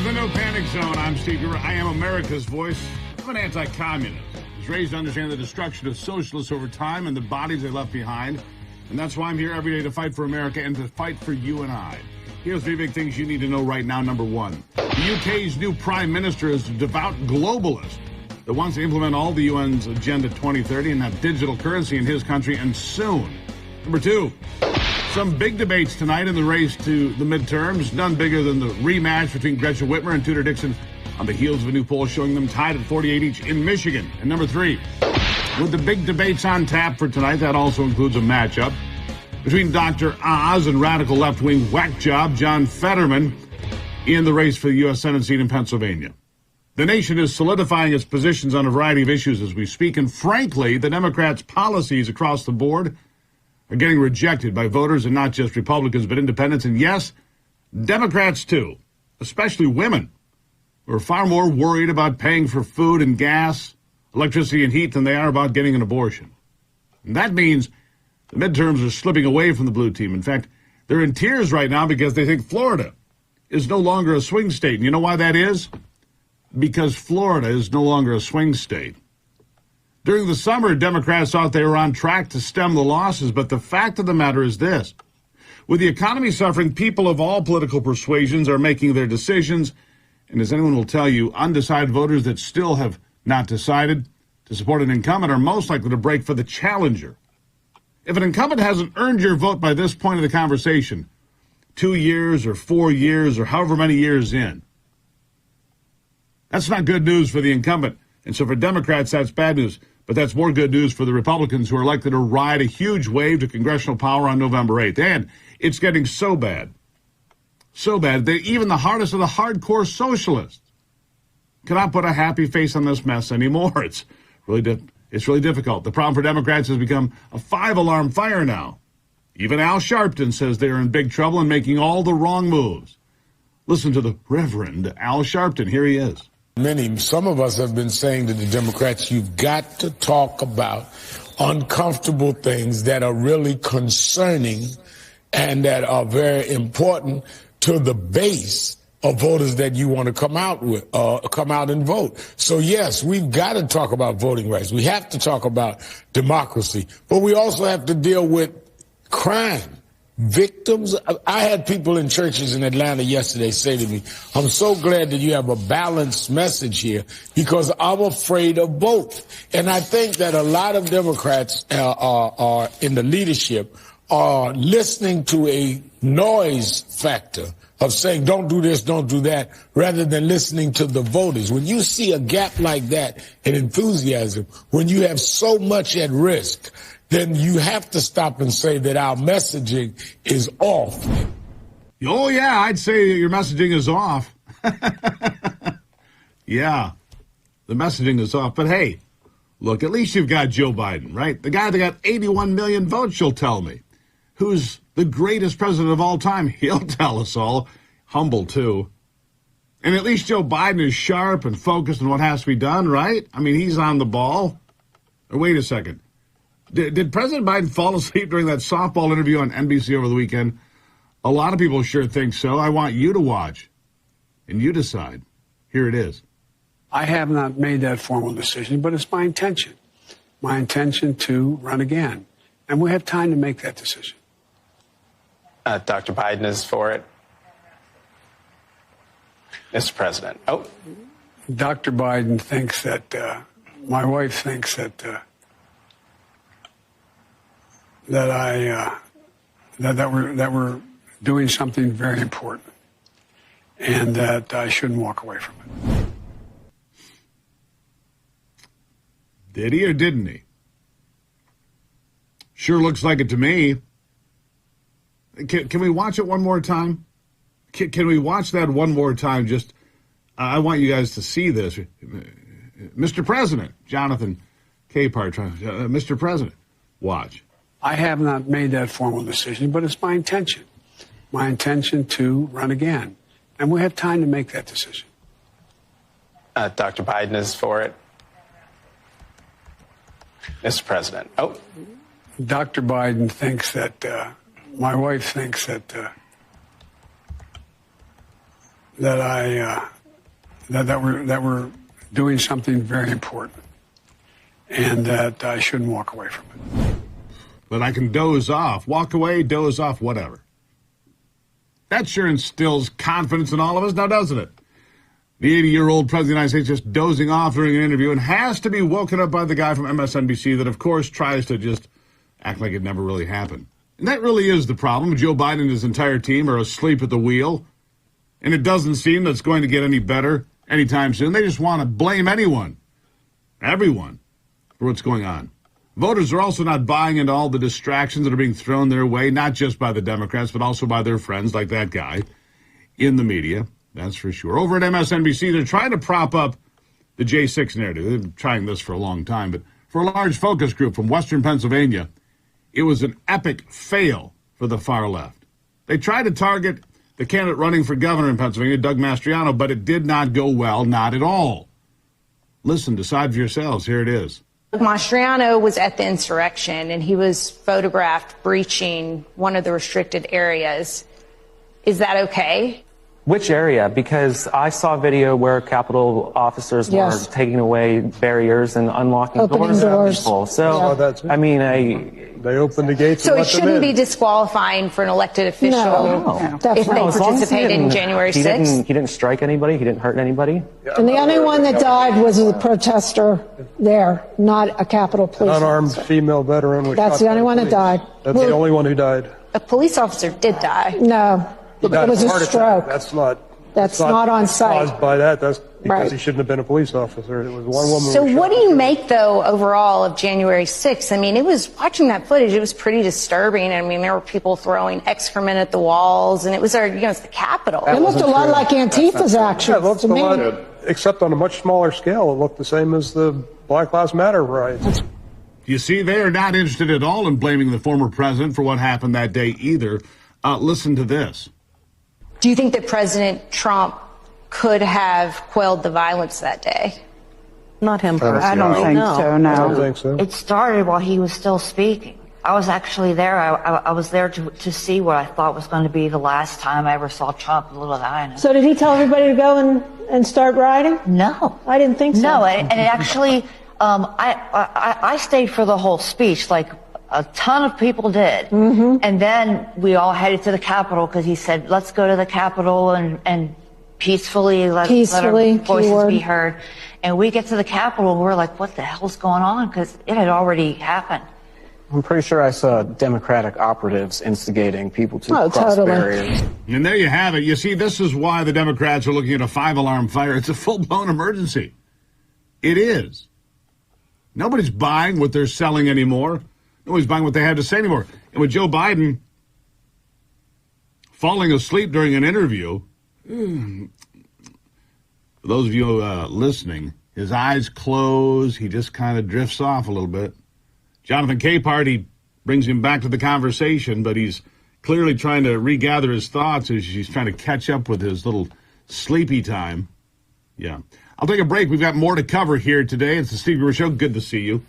the No Panic Zone. I'm Steve Gruber. I am America's voice. I'm an anti-communist. I was raised to understand the destruction of socialists over time and the bodies they left behind. And that's why I'm here every day to fight for America and to fight for you and I. Here's 3 big things you need to know right now. Number 1, the UK's new prime minister is a devout globalist that wants to implement all the UN's Agenda 2030 and have digital currency in his country, and soon. Number 2, some big debates tonight in the race to the midterms, none bigger than the rematch between Gretchen Whitmer and Tudor Dixon on the heels of a new poll showing them tied at 48 each in Michigan. And number 3, with the big debates on tap for tonight, that also includes a matchup between Dr. Oz and radical left-wing whack job John Fetterman in the race for the U.S. Senate seat in Pennsylvania. The nation is solidifying its positions on a variety of issues as we speak, and frankly, the Democrats' policies across the board are getting rejected by voters, and not just Republicans, but independents, and yes, Democrats too, especially women, who are far more worried about paying for food and gas, electricity and heat than they are about getting an abortion. And that means the midterms are slipping away from the blue team. In fact, they're in tears right now because they think Florida is no longer a swing state. And you know why that is? Because Florida is no longer a swing state. During the summer, Democrats thought they were on track to stem the losses, but the fact of the matter is this. With the economy suffering, people of all political persuasions are making their decisions, and as anyone will tell you, undecided voters that still have not decided to support an incumbent are most likely to break for the challenger. If an incumbent hasn't earned your vote by this point of the conversation, 2 years or 4 years or however many years in, that's not good news for the incumbent. And so for Democrats, that's bad news. But that's more good news for the Republicans, who are likely to ride a huge wave to congressional power on November 8th. And it's getting so bad that even the hardest of the hardcore socialists cannot put a happy face on this mess anymore. It's really difficult. The problem for Democrats has become a 5-alarm fire now. Even Al Sharpton says they're in big trouble and making all the wrong moves. Listen to the Reverend Al Sharpton. Here he is. Some of us have been saying to the Democrats, you've got to talk about uncomfortable things that are really concerning and that are very important to the base of voters that you want to come out and vote. So yes, we've got to talk about voting rights. We have to talk about democracy, but we also have to deal with crime. Victims. I had people in churches in Atlanta yesterday say to me, I'm so glad that you have a balanced message here because I'm afraid of both. And I think that a lot of Democrats are in the leadership are listening to a noise factor of saying, don't do this, don't do that, rather than listening to the voters. When you see a gap like that in enthusiasm, when you have so much at risk, then you have to stop and say that our messaging is off. Oh, yeah, I'd say your messaging is off. Yeah, the messaging is off. But hey, look, at least you've got Joe Biden, right? The guy that got 81 million votes, you'll tell me. Who's the greatest president of all time? He'll tell us all. Humble, too. And at least Joe Biden is sharp and focused on what has to be done, right? I mean, he's on the ball. Or wait a second. Did President Biden fall asleep during that softball interview on NBC over the weekend? A lot of people sure think so. I want you to watch, and you decide. Here it is. I have not made that formal decision, but it's my intention. My intention to run again. And we have time to make that decision. Dr. Biden is for it. Mr. President. Oh. Dr. Biden thinks that, my wife thinks that we're doing something very important, and that I shouldn't walk away from it. Did he or didn't he? Sure looks like it to me. Can we watch it one more time? Can we watch that one more time? Just, I want you guys to see this. Mr. President, Jonathan Capehart, Mr. President, watch. I have not made that formal decision, but it's my intention. My intention to run again. And we have time to make that decision. Dr. Biden is for it. Mr. President. Oh. Dr. Biden thinks that, my wife thinks that we're that we're doing something very important, and that I shouldn't walk away from it. But I can doze off, walk away, doze off, whatever. That sure instills confidence in all of us, now doesn't it? The 80-year-old president of the United States just dozing off during an interview and has to be woken up by the guy from MSNBC that, of course, tries to just act like it never really happened. And that really is the problem. Joe Biden and his entire team are asleep at the wheel, and it doesn't seem that it's going to get any better anytime soon. They just want to blame anyone, everyone, for what's going on. Voters are also not buying into all the distractions that are being thrown their way, not just by the Democrats, but also by their friends like that guy in the media. That's for sure. Over at MSNBC, they're trying to prop up the J6 narrative. They've been trying this for a long time. But for a large focus group from Western Pennsylvania, it was an epic fail for the far left. They tried to target the candidate running for governor in Pennsylvania, Doug Mastriano, but it did not go well, not at all. Listen, decide for yourselves. Here it is. Mastriano was at the insurrection, and he was photographed breaching one of the restricted areas. Is that okay? Which area? Because I saw video where Capitol officers were taking away barriers and unlocking doors for people. So, I mean, they opened the gates. So it shouldn't be disqualifying for an elected official if they participated in January 6th? He didn't strike anybody. He didn't hurt anybody. And the only one that died was a protester there, not a Capitol police unarmed officer. Female veteran. That's the only one that died. That's the only one who died. A police officer did die. No. It was a stroke. That's not on site. Caused by that. That's because he shouldn't have been a police officer. It was one woman. So what do you make, though, overall of January 6th? I mean, watching that footage, it was pretty disturbing. I mean, there were people throwing excrement at the walls, and it was it's the Capitol. It looked a lot like Antifa's actions. Yeah, it looked a lot, except on a much smaller scale. It looked the same as the Black Lives Matter riots. You see, they are not interested at all in blaming the former president for what happened that day either. Listen to this. Do you think that President Trump could have quelled the violence that day? Not him personally. I don't think so, no. I don't think so. It started while he was still speaking. I was actually there. I was there to see what I thought was going to be the last time I ever saw Trump in Little Island. So did he tell everybody to go and start rioting? No. I didn't think so. No, and it actually, I stayed for the whole speech, like a ton of people did. Mm-hmm. And then we all headed to the Capitol because he said, let's go to the Capitol and peacefully let our voices be heard. And we get to the Capitol and we're like, what the hell's going on? Because it had already happened. I'm pretty sure I saw Democratic operatives instigating people to cross barriers. And there you have it. You see, this is why the Democrats are looking at a 5-alarm fire. It's a full-blown emergency. It is. Nobody's buying what they're selling anymore. Nobody's buying what they have to say anymore. And with Joe Biden falling asleep during an interview, for those of you listening, his eyes close. He just kind of drifts off a little bit. Jonathan Capehart, he brings him back to the conversation, but he's clearly trying to regather his thoughts as he's trying to catch up with his little sleepy time. Yeah. I'll take a break. We've got more to cover here today. It's the Steve Gruber Show. Good to see you.